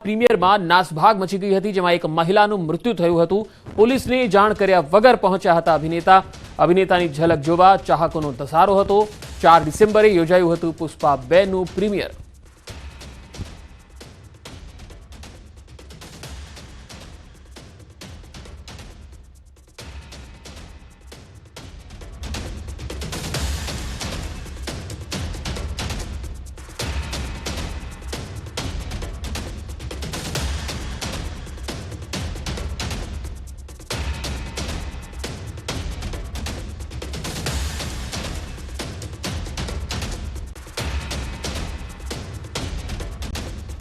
પ્રીમિયરમાં નાસભાગ મચી ગઈ હતી, જેમાં એક મહિલાનું મૃત્યુ થયું હતું. પોલીસને જાણ કર્યા વગર પહોંચ્યા હતા અભિનેતાની ઝલક જોવા ચાહકોનો ધસારો હતો. 4 ડિસેમ્બરે યોજાયું હતું પુષ્પા 2નું પ્રીમિયર.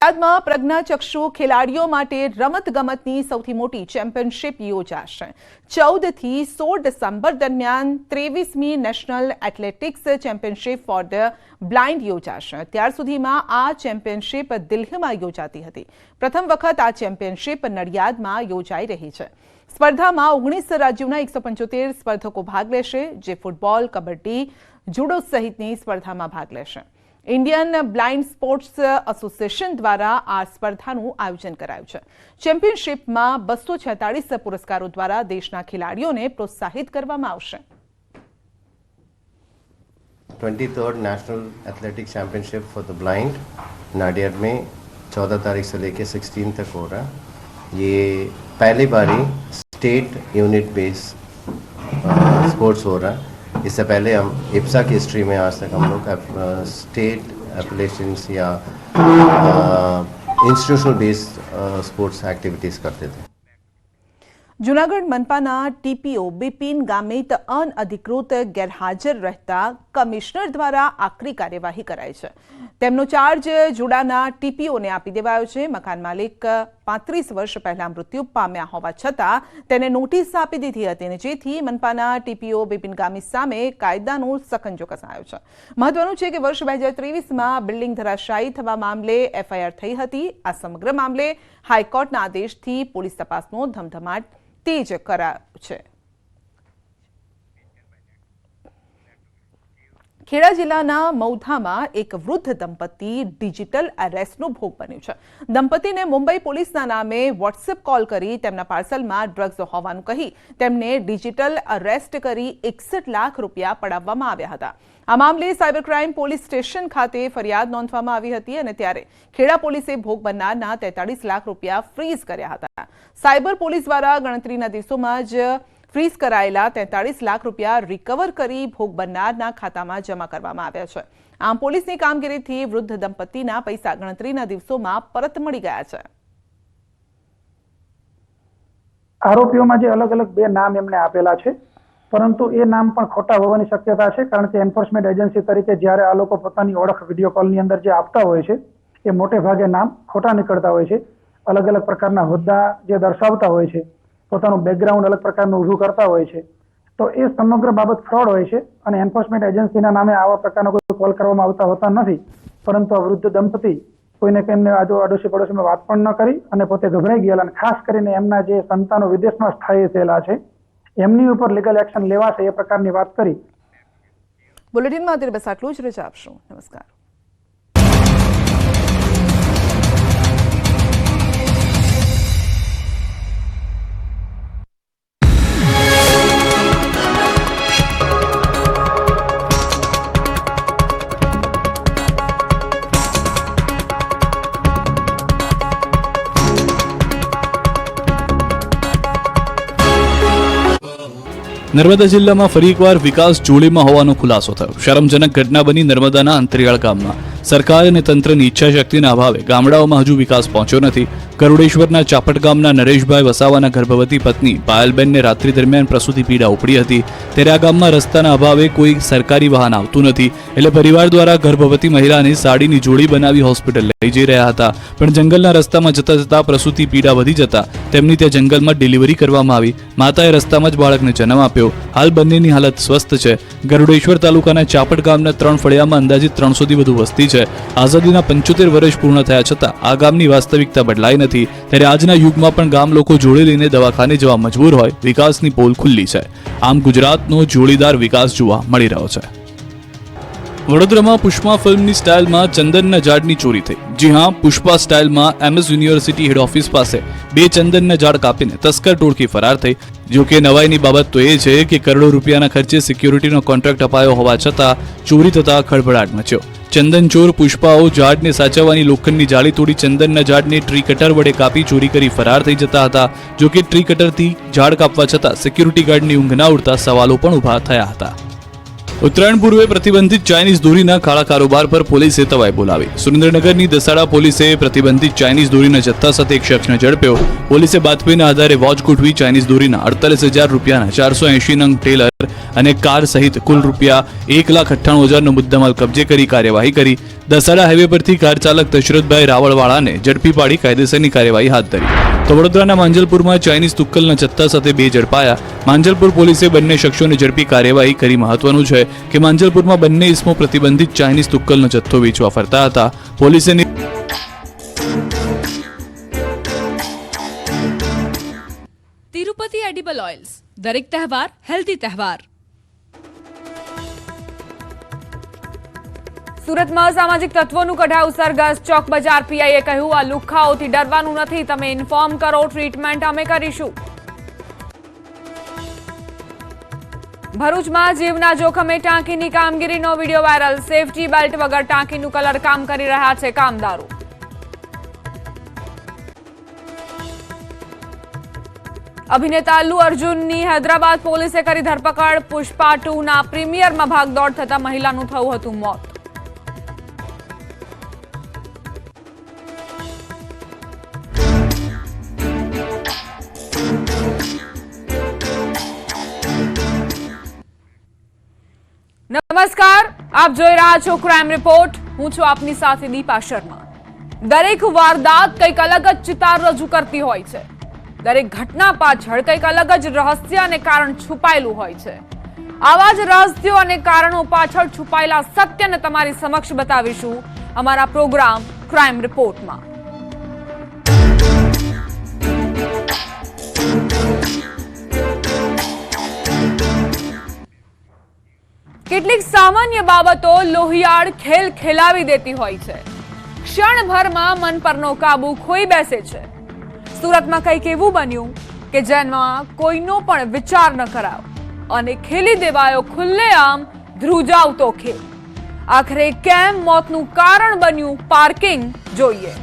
અમદાવાદમાં પ્રજ્ઞાચક્ષુ ખેલાડીઓ માટે રમતગમતની સૌથી મોટી ચેમ્પિયનશિપ યોજાશે. 14 થી 16 ડિસેમ્બર દરમિયાન 23મી national athletics championship for the blind યોજાશે. ત્યાર સુધીમાં આ ચેમ્પિયનશિપ દિલ્હીમાં યોજાતી હતી. પ્રથમ વખત આ ચેમ્પિયનશિપ નડિયાદમાં યોજાઈ રહી છે. સ્પર્ધામાં 19 રાજ્યોના 175 સ્પર્ધકો ભાગ લેશે, જે ફૂટબોલ, કબડ્ડી, જુડો સહિતની સ્પર્ધામાં ભાગ લેશે. ઇન્ડિયન બ્લાઇન્ડ સ્પોર્ટ્સ એસોસિએશન દ્વારા આ સ્પર્ધાનું આયોજન કરાયું છે. ચેમ્પિયનશિપમાં 246 પુરસ્કારો દ્વારા દેશના ખેલાડીઓને પ્રોત્સાહિત કરવામાં આવશે. 23rd national athletics championship for the blind Nadiad में 14 तारीख से लेके 16 तक हो रहा है. ये पहली बारी स्टेट यूनिट बेस स्पोर्ट्स हो रहा है. इससे पहले हम इप्सा की हिस्ट्री में आज तक हम लोग स्टेट एप्लेशंस या इंस्टीट्यूशनल बेस्ड स्पोर्ट्स एक्टिविटीज़ करते थे. જૂનાગઢ મનપાના ટીપીઓ બિપિન ગામિત અનઅધિકૃત ગેરહાજર રહેતા કમિશનર દ્વારા આકરી કાર્યવાહી કરાઈ છે. તેમનો ચાર્જ જુડાના ટીપીઓને આપી દેવાયો છે. મકાન માલિક 35 વર્ષ પહેલા મૃત્યુ પામ્યા હોવા છતાં તેને નોટિસ આપી દીધી હતી, અને જેથી મનપાના ટીપીઓ બિપિન ગામિત સામે કાયદાનો સકંજો કસાયો છે. મહત્વનું છે કે વર્ષ 2023માં બિલ્ડિંગ ધરાશાયી થવા મામલે એફઆઈઆર થઈ હતી. આ સમગ્ર મામલે હાઈકોર્ટના આદેશથી પોલીસ તપાસનો ધમધમાટ તેજ કરાયો છે. ખેડા જિલ્લાના મૌધામાં એક વૃદ્ધ દંપતી ડિજિટલ અરેસ્ટનો ભોગ બન્યું છે. દંપતીને મુંબઈ પોલીસના નામે વોટ્સએપ કોલ કરી તેમના પાર્સલમાં ડ્રગ્સ હોવાનું કહી તેમને ડિજિટલ અરેસ્ટ કરી 61 લાખ રૂપિયા પડાવવામાં આવ્યા હતા. આ મામલે સાયબર ક્રાઇમ પોલીસ સ્ટેશન ખાતે ફરિયાદ નોંધવામાં આવી હતી, અને ત્યારે ખેડા પોલીસે ભોગ બનનારના 43 લાખ રૂપિયા ફ્રીઝ કર્યા હતા. સાયબર પોલીસ દ્વારા ગણતરીના દિવસોમાં જ ફ્રીઝ કરાયેલા 43 લાખ રૂપિયા રિકવર કરી ભોગ બનનારના ખાતામાં જમા કરવામાં આવ્યા છે. આમ પોલીસની કામગીરીથી વૃદ્ધ દંપતીના પૈસા ગણતરીના દિવસોમાં પરત મળી ગયા છે. આરોપીઓમાં જે અલગ અલગ 2 નામ એમને આપેલા છે, પરંતુ એ નામ પણ ખોટા હોવાની શક્યતા છે, કારણ કે એન્ફોર્સમેન્ટ એજન્સી તરીકે જ્યારે આ લોકો પોતાની ઓળખ વિડીયો કોલની અંદર જે આપતા હોય છે એ મોટે ભાગે નામ ખોટા નીકળતા હોય છે. અલગ અલગ પ્રકારના હોદ્દા જે દર્શાવતા હોય છે, પોતાનું બેકગ્રાઉન્ડ અલગ પ્રકારનું ઊભું કરતા હોય છે. તો એ સમગ્ર બાબત ફ્રોડ હોય છે, અને એન્ફોર્સમેન્ટ એજન્સીના નામે આવા પ્રકારનો કોઈ કોલ કરવામાં આવતા હોતા નથી. પરંતુ આ વૃદ્ધ દંપતી કોઈને કેમને આડોશી પડોશીમાં વાત પણ ન કરી અને પોતે ગભરાઈ ગયેલા, અને ખાસ કરીને એમના જે સંતાનો વિદેશમાં સ્થાયી થયેલા છે એમની ઉપર લીગલ એક્શન લેવાશે એ પ્રકારની વાત કરી. બુલેટિનમાં અત્યારે બસ આટલું જ. રજા આપશું. નમસ્કાર. નર્મદા જિલ્લામાં ફરી એકવાર વિકાસ જોળીમાં હોવાનો ખુલાસો થયો. શરમજનક ઘટના બની નર્મદાના અંતરિયાળ ગામમાં. સરકાર અને તંત્રની ઈચ્છાશક્તિના અભાવે ગામડાઓમાં હજુ વિકાસ પહોંચ્યો નથી. ગરુડેશ્વરના ચાપટ ગામના નરેશભાઈ વસાવાના ગર્ભવતી પત્ની પાયલબેનને રાત્રિ દરમિયાન પ્રસૂતિ પીડા ઉપડી હતી. ત્યારે આ ગામમાં રસ્તાના અભાવે કોઈ સરકારી વાહન આવતું નથી, એટલે પરિવાર દ્વારા ગર્ભવતી મહિલાને સાડીની જોડી બનાવી હોસ્પિટલ લઈ જઈ રહ્યા હતા. પણ જંગલના રસ્તામાં જતા જતા પ્રસૂતિ પીડા વધી જતા તેમની ત્યાં જંગલમાં ડિલિવરી કરવામાં આવી. માતાએ રસ્તામાં જ બાળકને જન્મ આપ્યો. હાલ બંનેની હાલત સ્વસ્થ છે. ગરુડેશ્વર તાલુકાના ચાપટ ગામના 3 ફળિયામાં અંદાજિત 300 થી વધુ વસ્તી છે. આઝાદીના 75 વર્ષ પૂર્ણ થયા છતાં આ ગામની વાસ્તવિકતા બદલાઈ નથી. ત્યારે આજના યુગમાં પણ ગામ લોકો જોડે લઈને દવાખાને જવા મજબૂર હોય. વિકાસની પોલ ખુલ્લી છે. આમ ગુજરાતનો જોડીદાર વિકાસ જોવા મળી રહ્યો છે. વડોદરામાં પુષ્પા ફિલ્મની સ્ટાઇલમાં ચંદનના ઝાડની ચોરી થઈ. જી હા, પુષ્પા સ્ટાઇલમાં એમએસ યુનિવર્સિટી હેડ ઓફિસ પાસે 2 ચંદનના ઝાડ કાપીને તસ્કર ટોળકી ફરાર થઈ. જો કે નવાઈની બાબત તો એ છે કે કરોડો રૂપિયાના ખર્ચે સિક્યોરિટીનો કોન્ટ્રાક્ટ અપાયો હોવા છતાં ચોરી થતા ખળભળાટ મચ્યો. ચંદન ચોર પુષ્પાઓ ઝાડને સાચવવાની લોખંડની જાળી તોડી ચંદનના ઝાડને ટ્રી કટર વડે કાપી ચોરી કરી ફરાર થઈ જતા હતા. જો કે ટ્રી કટરથી ઝાડ કાપવા છતાં સિક્યોરિટી ગાર્ડની ઊંઘ ના ઉડતા સવાલો પણ ઊભા થયા હતા. ઉત્તરાયણ પૂર્વે પ્રતિબંધિત ચાઇનીઝ દોરીના કાળા કારોબાર પર પોલીસે તવાઈ બોલાવી. સુરેન્દ્રનગરની દસાડા પોલીસે પ્રતિબંધિત ચાઇનીઝ દોરીના જથ્થા સાથે એક શખ્સને ઝડપ્યો. પોલીસે બાતમીના આધારે વોચ ગોઠવી ચાઇનીઝ દોરીના 48,000 રૂપિયાના 480 નંગ ટેલર અને કાર સહિત કુલ રૂપિયા 1,98,000નો મુદ્દામાલ કબજે કરી કાર્યવાહી કરી. દસાડા હાઈવે પરથી કાર ચાલક દશરથભાઈ રાવળવાળાને ઝડપી પાડી કાયદેસરની કાર્યવાહી હાથ ધરી. તો વડોદરાના માંજલપુરમાં ચાઇનીઝ તુક્કલના જથ્થા સાથે 2 ઝડપાયા. માંજલપુર પોલીસે બંને શખ્સોને ઝડપી કાર્યવાહી કરી. મહત્વનું છે કે માંજલપુરમાં બંને ઇસમો પ્રતિબંધિત ચાઇનીઝ તુક્કલનો જથ્થો વેચવા ફરતા હતા. પોલીસે તિરુપતિ એડિબલ ઓઇલ્સ, દરેક તહેવાર હેલ્ધી તહેવાર. સુરતમાં સામાજિક તત્વોનું કઢાયું સરઘસ. ચોક બજાર પીઆઈએ કહ્યું, આ લુખ્ખાઓથી ડરવાનું નથી, તમે ઇન્ફોર્મ કરો, ટ્રીટમેન્ટ અમે કરીશું. ભરૂચમાં જીવના જોખમે ટાંકીની કામગીરીનો વિડીયો વાયરલ. સેફટી બેલ્ટ વગર ટાંકીનું કલર કામ કરી રહ્યા છે કામદારો. અભિનેતા અલ્લુ અર્જુનની હૈદરાબાદ પોલીસે કરી ધરપકડ. પુષ્પા 2ના પ્રીમિયરમાં ભાગદોડ થતા મહિલાનું થયું હતું મોત. નમસ્કાર, આપ જોઈ રહ્યા છો ક્રાઇમ રિપોર્ટ. હું છું આપની સાથે દીપા શર્મા. દરેક વારદાત કંઈક અલગ જ ચિતાર રજૂ કરતી હોય છે. દરેક ઘટના પાછળ કંઈક અલગ જ રહસ્ય અને કારણ છુપાયેલું હોય છે. આવા જ રહસ્યો અને કારણો પાછળ છુપાયેલા સત્યને તમારી સમક્ષ બતાવીશું અમારા પ્રોગ્રામ ક્રાઇમ રિપોર્ટમાં. કેટલીક સામાન્ય બાબતો લોહિયાળ ખેલ ખેલાવી દેતી હોય છે. ક્ષણભરમાં મન પરનો કાબુ ખોઈ બેસે છે. સુરતમાં કંઈક એવું બન્યું કે જેમાં કોઈનો પણ વિચાર ન કરાયો અને ખેલી દેવાયો ખુલ્લેઆમ ધ્રુજાવતો ખેલ. આખરે કેમ મોતનું કારણ બન્યું પાર્કિંગ, જોઈએ.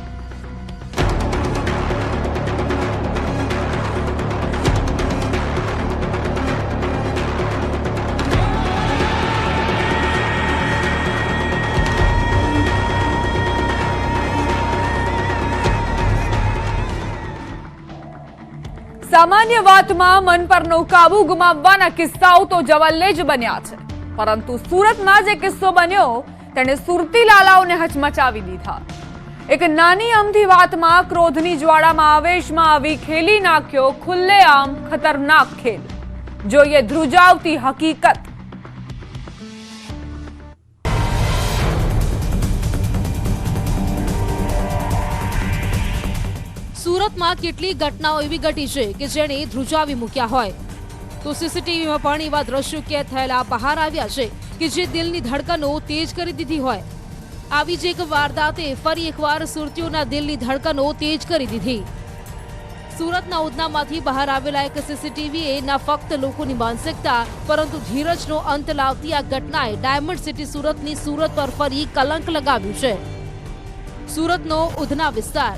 સામાન્ય વાતમાં મન પરનો કાબુ ગુમાવવાના કિસ્સાઓ તો જવલ્લે જ બન્યા છે, પરંતુ સુરતમાં જે કિસ્સો બન્યો તેણે સુરતી લાલાઓને હચમચાવી દીધા. એક નાની અમથી વાતમાં ક્રોધની જ્વાળામાં આવેશમાં આવી ખેલી નાખ્યો ખુલ્લેઆમ ખતરનાક ખેલ. જોઈએ ધ્રુજાવતી હકીકત. સુરતમાં કેટલી ઘટનાઓ એવી ઘટી છે કે જેણે ધ્રુજાવી મૂક્યા હોય, તો સીસીટીવીમાં પણ એવા દ્રશ્યો કેદ થયેલા બહાર આવ્યા છે કે જે દિલની ધડકનો તેજ કરી દીધી હોય. આવી જ એક વારદાતે ફરી એકવાર સુરતીઓના દિલની ધડકનો તેજ કરી દીધી. સુરતના ઉધનામાંથી બહાર આવેલા એક સીસીટીવીએ ન ફક્ત લોકોની માનસિકતા પરંતુ ધીરજનો અંત લાવતી આ ઘટનાએ ડાયમંડ સિટી સુરતની સુરત પર ફરી કલંક લગાવ્યું છે. સુરતનો ઉધના વિસ્તાર